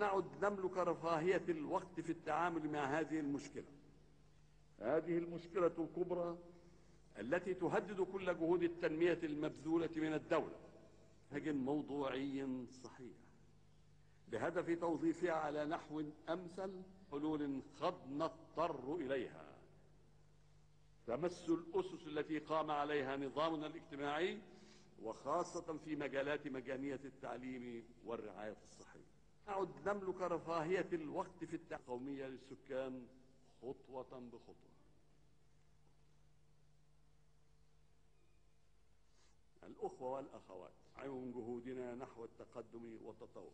نعد نملك رفاهية الوقت في التعامل مع هذه المشكلة. هذه المشكلة الكبرى التي تهدد كل جهود التنمية المبذولة من الدولة هجن موضوعي صحيح بهدف توظيفها على نحو أمثل حلول قد نضطر إليها تمس الأسس التي قام عليها نظامنا الاجتماعي، وخاصة في مجالات مجانية التعليم والرعاية الصحية. نعد نملك رفاهية الوقت في التنمية القومية للسكان خطوة بخطوة. الأخوة والأخوات، من جهودنا نحو التقدم والتطور